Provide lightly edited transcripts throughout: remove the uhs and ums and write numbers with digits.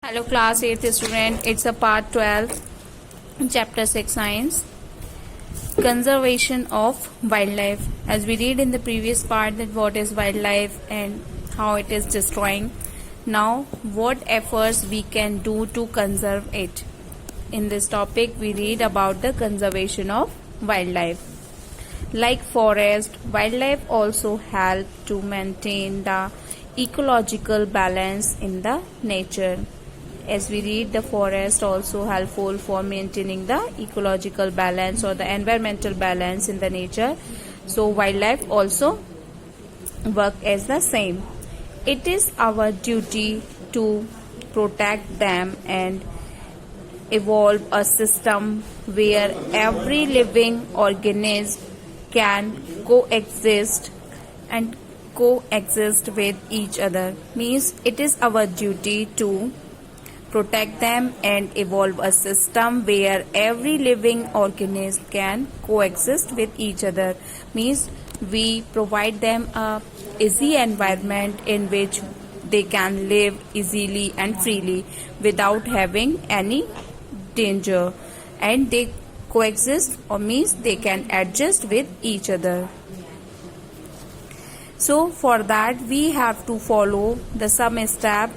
Hello class 8th student, it's a part 12, chapter 6 science, conservation of wildlife. As we read in the previous part that what is wildlife and how it is destroying. Now what efforts we can do to conserve it. In this topic we read about the conservation of wildlife. Like forest, wildlife also help to maintain the ecological balance in the nature. As we read, the forest also helpful for maintaining the ecological balance or the environmental balance in the nature. So wildlife also work as the same. It is our duty to protect them and evolve a system where every living organism can coexist with each other. Means it is our duty to protect them and evolve a system where every living organism can coexist with each other. Means we provide them a easy environment in which they can live easily and freely without having any danger, and they coexist or means they can adjust with each other. So for that we have to follow the some step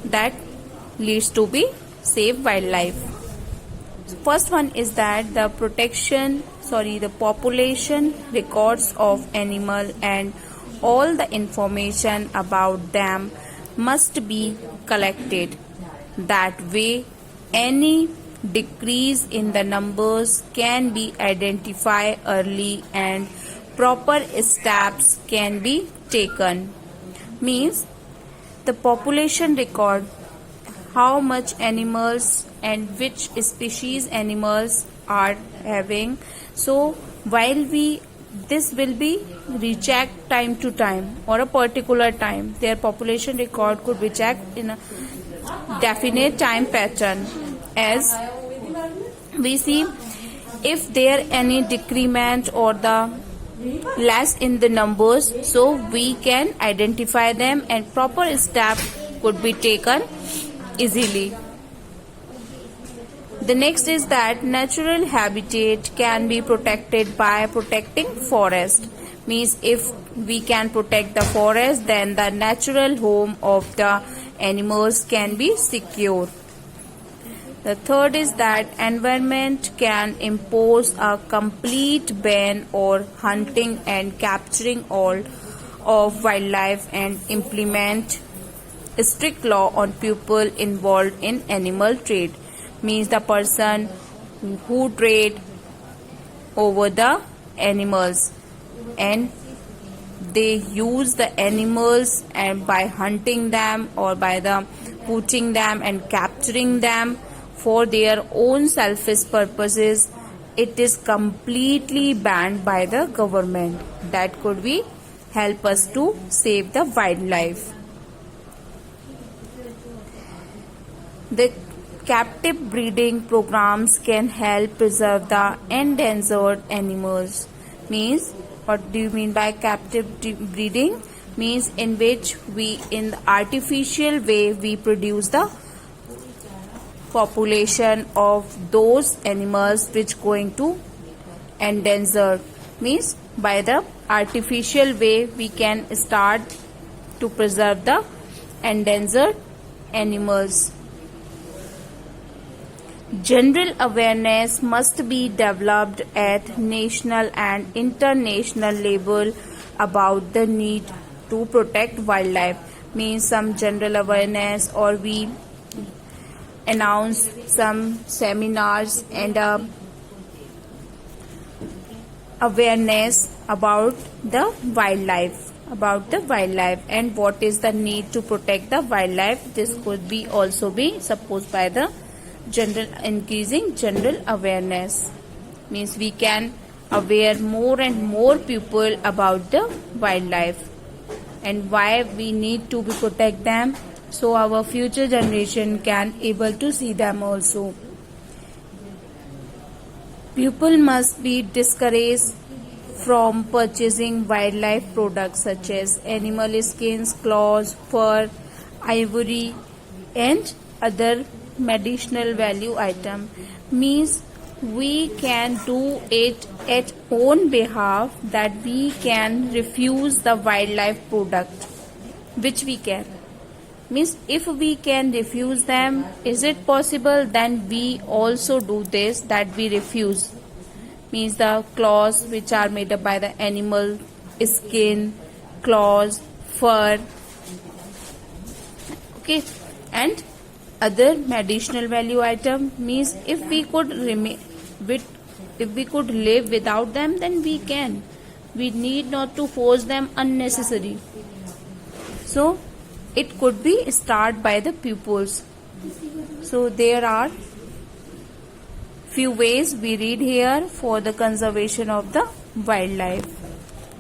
that leads to be save wildlife. First one is that the population records of animal and all the information about them must be collected. That way any decrease in the numbers can be identified early and proper steps can be taken. Means the population record how much animals and which species animals are having. So while this will be rechecked time to time or a particular time, their population record could be checked in a definite time pattern. As we see, if there any decrement or the less in the numbers, so we can identify them and proper step could be taken easily. The next is that natural habitat can be protected by protecting forest. Means if we can protect the forest, then the natural home of the animals can be secure. The third is that environment can impose a complete ban on hunting and capturing all of wildlife and implement strict law on people involved in animal trade. Means the person who trade over the animals and they use the animals and by hunting them or by the putting them and capturing them for their own selfish purposes, it is completely banned by the government. That could be help us to save the wildlife. The captive breeding programs can help preserve the endangered animals. Means what do you mean by captive breeding? Means in which we in the artificial way we produce the population of those animals which going to endangered. Means by the artificial way we can start to preserve the endangered animals. General awareness must be developed at national and international level about the need to protect wildlife. Means some general awareness or we announce some seminars and awareness about the wildlife and what is the need to protect the wildlife. This could be also be supposed by the increasing general awareness. Means we can aware more and more people about the wildlife and why we need to protect them, so our future generation can able to see them also. People must be discouraged from purchasing wildlife products such as animal skins, claws, fur, ivory, and other medicinal value item means we can do it at own behalf, that we can refuse the wildlife product which we can. Means if we can refuse them, is it possible? Then we also do this, that we refuse. Means the claws which are made up by the animal skin, claws, fur, okay, and other medicinal value item means if we could live without them, then we can. We need not to force them unnecessary. So it could be start by the pupils. So there are few ways we read here for the conservation of the wildlife.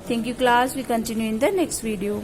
Thank you class. We continue in the next video.